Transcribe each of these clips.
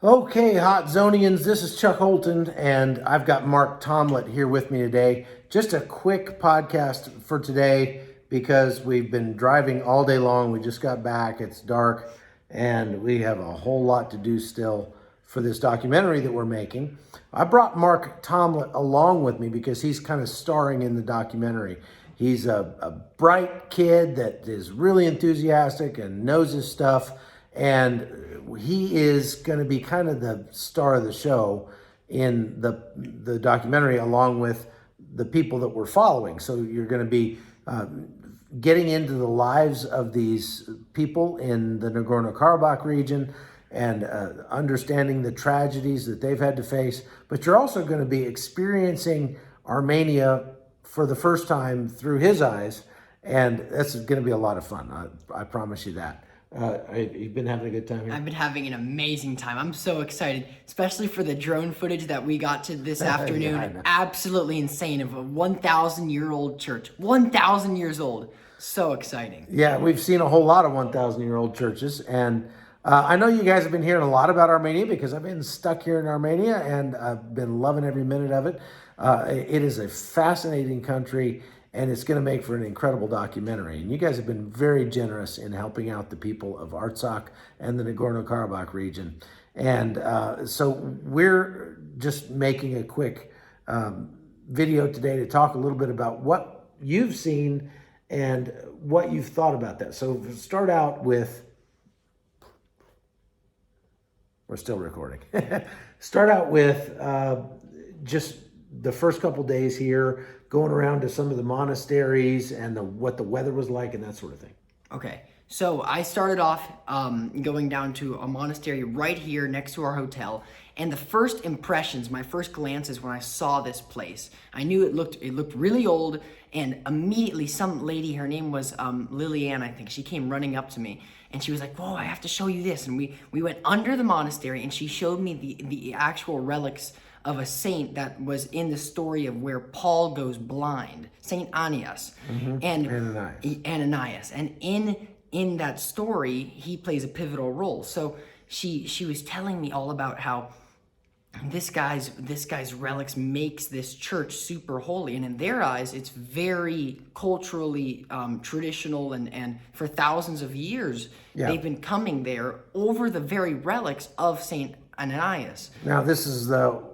Okay, Hot Zonians, this is Chuck Holton, and I've got Mark Tomlet here with me today. Just a quick podcast for today because we've been driving all day long. We just got back, it's dark, and we have a whole lot to do still for this documentary that we're making. I brought Mark Tomlet along with me because he's kind of starring in the documentary. He's a bright kid that is really enthusiastic and knows his stuff, and he is going to be kind of the star of the show in the documentary, along with the people that we're following. So you're going to be getting into the lives of these people in the Nagorno-Karabakh region and understanding the tragedies that they've had to face. But you're also going to be experiencing Armenia for the first time through his eyes, and that's going to be a lot of fun. I promise you that. You've been having a good time here? I've been having an amazing time. I'm so excited, especially for the drone footage that we got to this afternoon. Yeah, absolutely insane, of a 1,000-year-old church. 1,000 years old. So exciting. Yeah, we've seen a whole lot of 1,000-year-old churches, and I know you guys have been hearing a lot about Armenia because I've been stuck here in Armenia, and I've been loving every minute of it. It is a fascinating country, and it's going to make for an incredible documentary. And you guys have been very generous in helping out the people of Artsakh and the Nagorno-Karabakh region. And so we're just making a quick video today to talk a little bit about what you've seen and what you've thought about that. So start out with, we're still recording. Start out with just the first couple days here, going around to some of the monasteries and what the weather was like and that sort of thing. Okay, so I started off going down to a monastery right here next to our hotel, and the first impressions, my first glances when I saw this place, I knew it looked really old, and immediately some lady, her name was Lillian, I think, she came running up to me, and she was like, "Whoa, I have to show you this." And we went under the monastery, and she showed me the actual relics of a saint that was in the story of where Paul goes blind, Saint Ananias. And Ananias. And in that story, he plays a pivotal role. So she was telling me all about how this guy's relics makes this church super holy, and in their eyes, it's very culturally traditional, and for thousands of years, they've been coming there over the very relics of Saint Ananias. Now, this is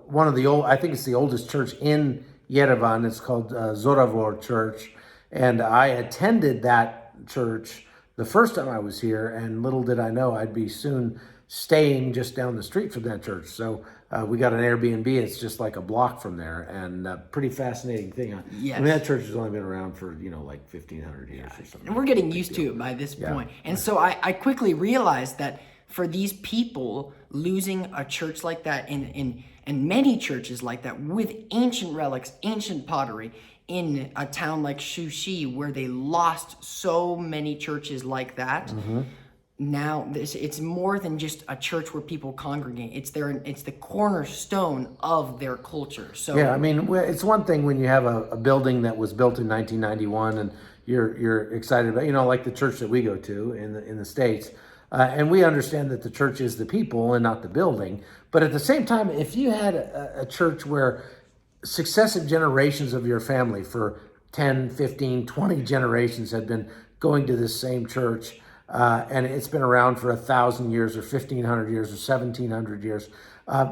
one of the old, I think it's the oldest church in Yerevan. It's called Zoravor Church. And I attended that church the first time I was here, and little did I know I'd be soon staying just down the street from that church. So we got an Airbnb. It's just like a block from there, and a pretty fascinating thing. Yes. I mean, that church has only been around for, like 1,500 years or something. And we're getting used to it by this point. And so I quickly realized that for these people, losing a church like that and many churches like that with ancient relics, ancient pottery, in a town like Shushi where they lost so many churches like that, now it's more than just a church where people congregate. It's the cornerstone of their culture. So yeah, I mean, it's one thing when you have a building that was built in 1991 and you're excited about, like the church that we go to in the States. And we understand that the church is the people and not the building. But at the same time, if you had a church where successive generations of your family for 10, 15, 20 generations had been going to this same church, and it's been around for 1,000 years or 1,500 years or 1,700 years,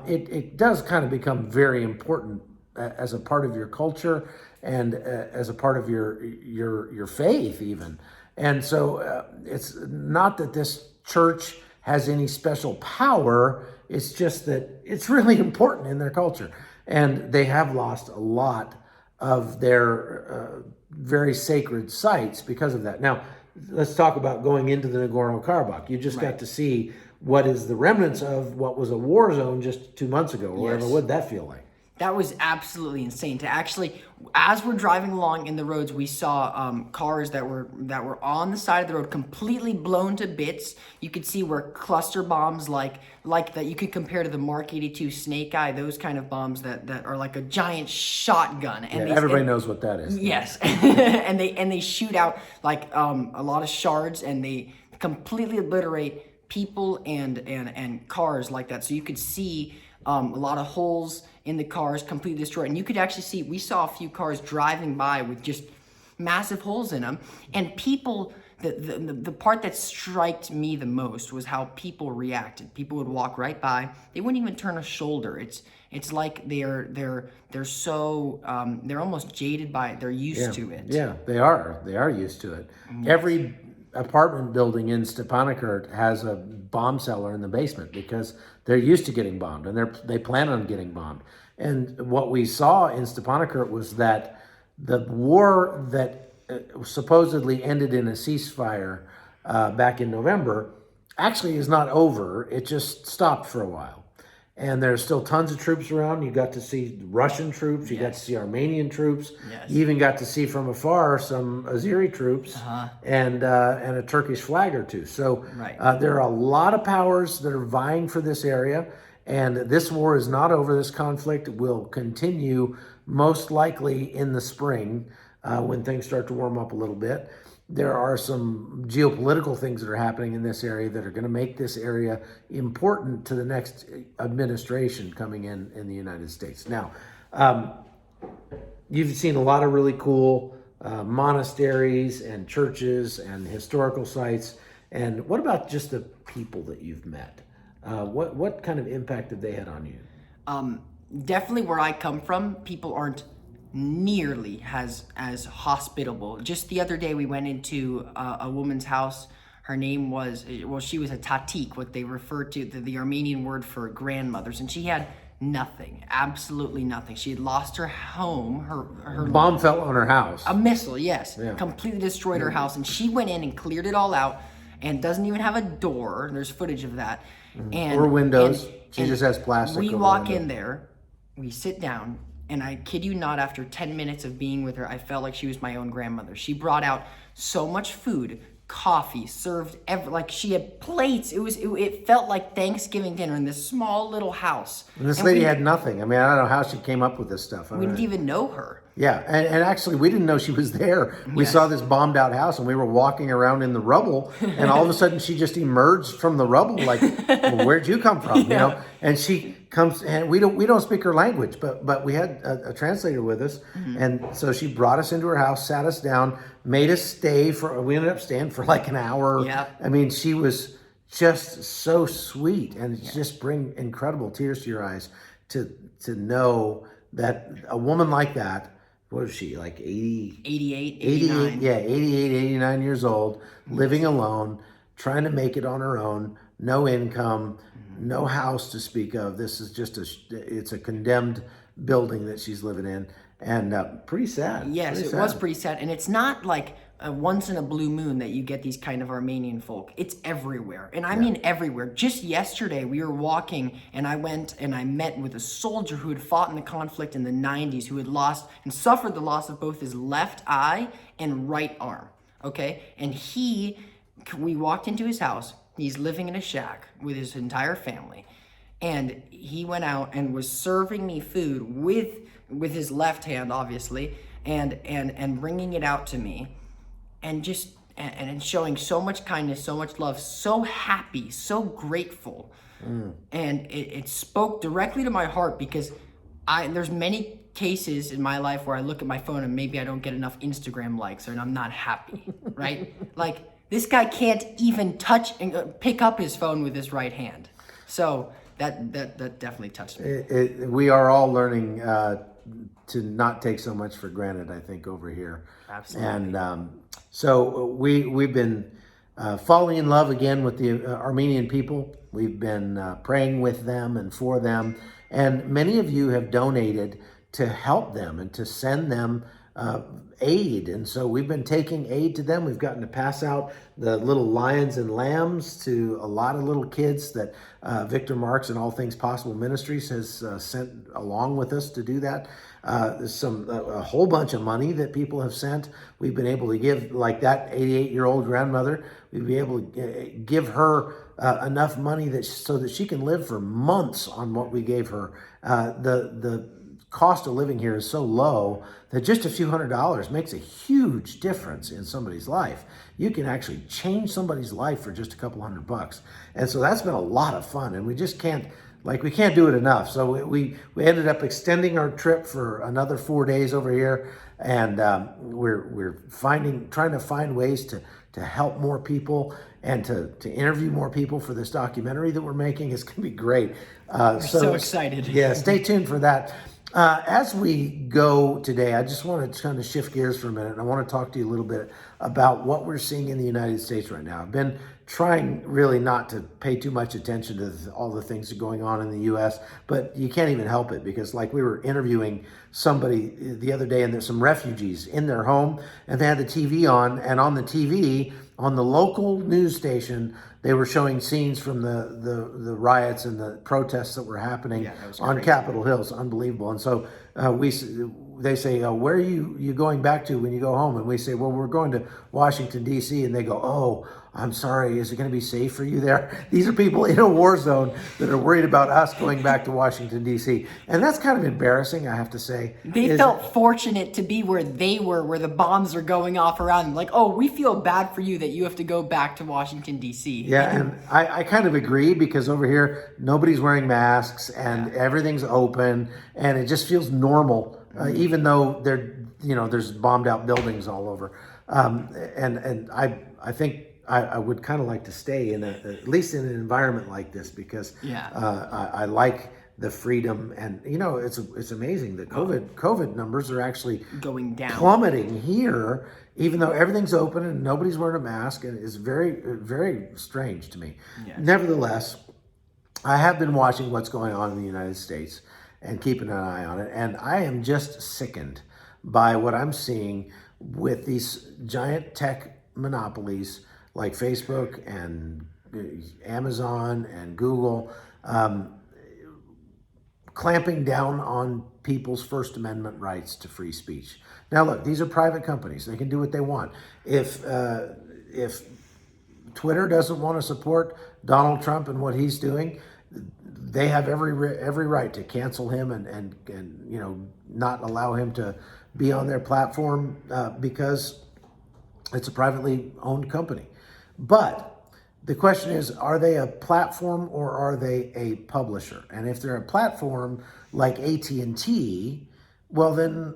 it does kind of become very important as a part of your culture and as a part of your faith even. And so it's not that this church has any special power, it's just that it's really important in their culture. And they have lost a lot of their very sacred sites because of that. Now, let's talk about going into the Nagorno-Karabakh. You just got to see what is the remnants of what was a war zone just 2 months ago or whatever. What did that feel like? That was absolutely insane. To actually, as we're driving along in the roads, we saw cars that were on the side of the road, completely blown to bits. You could see where cluster bombs like that you could compare to the Mark 82 Snake Eye, those kind of bombs that are like a giant shotgun. And everybody knows what that is. Yes, and they shoot out like a lot of shards, and they completely obliterate people and cars like that. So you could see a lot of holes in the cars, completely destroyed. And you could actually see, we saw a few cars driving by with just massive holes in them. And people, the part that struck me the most was how people reacted. People would walk right by. They wouldn't even turn a shoulder. It's like they're so they're almost jaded by it. They're used to it. Yeah, they are. They are used to it. Yes. Every apartment building in Stepanakert has a bomb cellar in the basement because they're used to getting bombed and they plan on getting bombed. And what we saw in Stepanakert was that the war that supposedly ended in a ceasefire back in November actually is not over. It just stopped for a while. And there's still tons of troops around. You got to see Russian troops. You got to see Armenian troops. Yes. You even got to see from afar some Azeri troops and a Turkish flag or two. So there are a lot of powers that are vying for this area. And this war is not over. This conflict will continue most likely in the spring when things start to warm up a little bit. There are some geopolitical things that are happening in this area that are going to make this area important to the next administration coming in the United States. Now, you've seen a lot of really cool monasteries and churches and historical sites. And what about just the people that you've met? What kind of impact have they had on you? Definitely where I come from, people aren't nearly as hospitable. Just the other day we went into a woman's house. Her name was, well, she was a tatik, what they refer to, the Armenian word for grandmothers, and she had nothing, absolutely nothing. She had lost her home. Her bomb fell on her house. A missile, yes, completely destroyed her house, and she went in and cleared it all out, and doesn't even have a door. There's footage of that, or windows. She just has plastic. We walk in there, we sit down. And I kid you not, after 10 minutes of being with her, I felt like she was my own grandmother. She brought out so much food, coffee, served like she had plates. It felt like Thanksgiving dinner in this small little house. And this lady had nothing. I mean, I don't know how she came up with this stuff. We didn't even know her. Yeah, and actually, we didn't know she was there. We saw this bombed out house, and we were walking around in the rubble, and all of a sudden, she just emerged from the rubble, like, well, where'd you come from? You know, and she comes, and we don't speak her language, but we had a translator with us, and so she brought us into her house, sat us down, made us stay we ended up staying for like an hour. Yeah. I mean, she was just so sweet, and it just bring incredible tears to your eyes to know that a woman like that. What is she, like 80? 88, 89. Yeah, 88, 89 years old, living alone, trying to make it on her own, no income, no house to speak of. This is just it's a condemned building that she's living in, and pretty sad. Yes, it was pretty sad, and it's not like a once in a blue moon that you get these kind of Armenian folk. It's everywhere, and I mean everywhere. Just yesterday, we were walking, and I went and I met with a soldier who had fought in the conflict in the 90s, who had lost and suffered the loss of both his left eye and right arm, okay? And we walked into his house. He's living in a shack with his entire family, and he went out and was serving me food with his left hand, obviously, and bringing it out to me. And just and showing so much kindness, so much love, so happy, so grateful, and it spoke directly to my heart because there's many cases in my life where I look at my phone and maybe I don't get enough Instagram likes and I'm not happy, right? Like this guy can't even touch and pick up his phone with his right hand, so that definitely touched me. We are all learning to not take so much for granted, I think, over here. Absolutely. And so we've been falling in love again with the Armenian people. We've been praying with them and for them. And many of you have donated to help them and to send them aid. And so we've been taking aid to them. We've gotten to pass out the little lions and lambs to a lot of little kids that Victor Marks and All Things Possible Ministries has sent along with us to do that. There's a whole bunch of money that people have sent. We've been able to give, like that 88-year-old grandmother, we've been able to give her enough money so that she can live for months on what we gave her. The cost of living here is so low that just a few $100s makes a huge difference in somebody's life. You can actually change somebody's life for just a couple $100. And so that's been a lot of fun, and we just can't do it enough. So we ended up extending our trip for another 4 days over here, and we're trying to find ways to help more people and to interview more people for this documentary that we're making. It's going to be great. We're so excited. Yeah, stay tuned for that. As we go today, I just want to kind of shift gears for a minute, and I want to talk to you a little bit about what we're seeing in the United States right now. I've been trying really not to pay too much attention to all the things that are going on in the U.S., but you can't even help it, because like we were interviewing somebody the other day, and there's some refugees in their home, and they had the TV on, and on the TV, on the local news station, they were showing scenes from the riots and the protests that were happening on Capitol Hill. It's unbelievable. And so they say, where are you going back to when you go home? And we say, well, we're going to Washington, D.C. And they go, oh, I'm sorry, is it going to be safe for you there? These are people in a war zone that are worried about us going back to Washington, D.C. And that's kind of embarrassing, I have to say. They felt fortunate to be where they were, where the bombs are going off around them. Like, oh, we feel bad for you that you have to go back to Washington, D.C. Yeah, and I kind of agree, because over here, nobody's wearing masks, and everything's open, and it just feels normal, even though there's bombed out buildings all over. And I think I would kind of like to stay at least in an environment like this, because I like the freedom, and it's amazing that COVID numbers are actually going down, plummeting here, even though everything's open and nobody's wearing a mask, and it's very, very strange to me. Yes. Nevertheless, I have been watching what's going on in the United States and keeping an eye on it, and I am just sickened by what I'm seeing with these giant tech monopolies like Facebook and Amazon and Google, clamping down on people's First Amendment rights to free speech. Now, look, these are private companies. They can do what they want. If Twitter doesn't want to support Donald Trump and what he's doing, they have every right to cancel him and not allow him to be on their platform, because it's a privately owned company. But the question is, are they a platform or are they a publisher? And if they're a platform like AT&T, well, then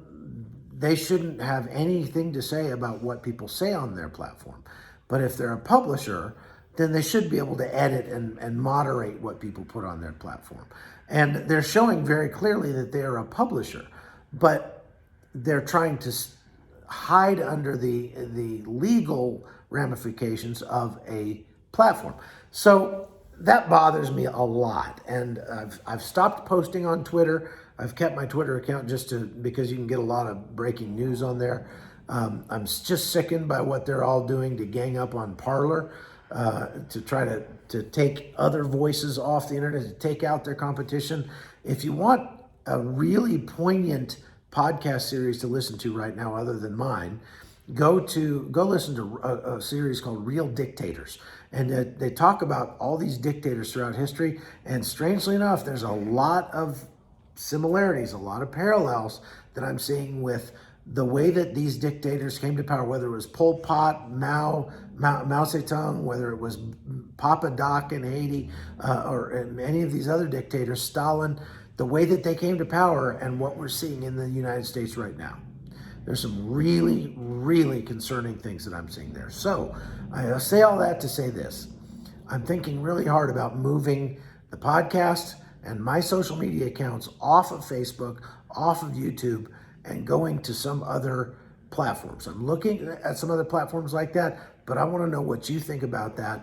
they shouldn't have anything to say about what people say on their platform. But if they're a publisher, then they should be able to edit and moderate what people put on their platform. And they're showing very clearly that they're a publisher, but they're trying to hide under the legal ramifications of a platform. So that bothers me a lot. And I've stopped posting on Twitter. I've kept my Twitter account because you can get a lot of breaking news on there. I'm just sickened by what they're all doing to gang up on Parler, to try to take other voices off the internet, to take out their competition. If you want a really poignant podcast series to listen to right now other than mine, go listen to a series called Real Dictators. And they talk about all these dictators throughout history. And strangely enough, there's a lot of similarities, a lot of parallels that I'm seeing with the way that these dictators came to power, whether it was Pol Pot, Mao Zedong, whether it was Papa Doc in Haiti, or any of these other dictators, Stalin, the way that they came to power and what we're seeing in the United States right now. There's some really, really concerning things that I'm seeing there. So I say all that to say this. I'm thinking really hard about moving the podcast and my social media accounts off of Facebook, off of YouTube, and going to some other platforms. I'm looking at some other platforms like that, but I want to know what you think about that.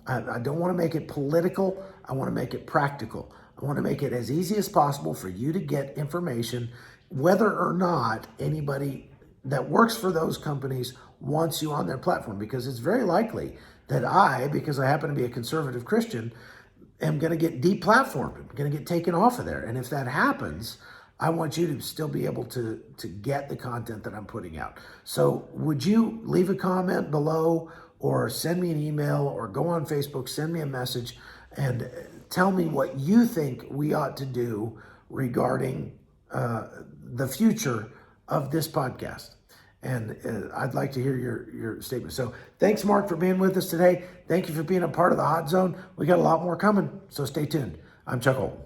I don't want to make it political. I want to make it practical. I want to make it as easy as possible for you to get information, whether or not anybody that works for those companies wants you on their platform, because it's very likely that because I happen to be a conservative Christian, am going to get deplatformed. I'm going to get taken off of there. And if that happens, I want you to still be able to get the content that I'm putting out. So would you leave a comment below, or send me an email, or go on Facebook, send me a message, and tell me what you think we ought to do regarding the future of this podcast. And I'd like to hear your statement. So thanks, Mark, for being with us today. Thank you for being a part of the Hot Zone. We got a lot more coming, so stay tuned. I'm Chuck Holton.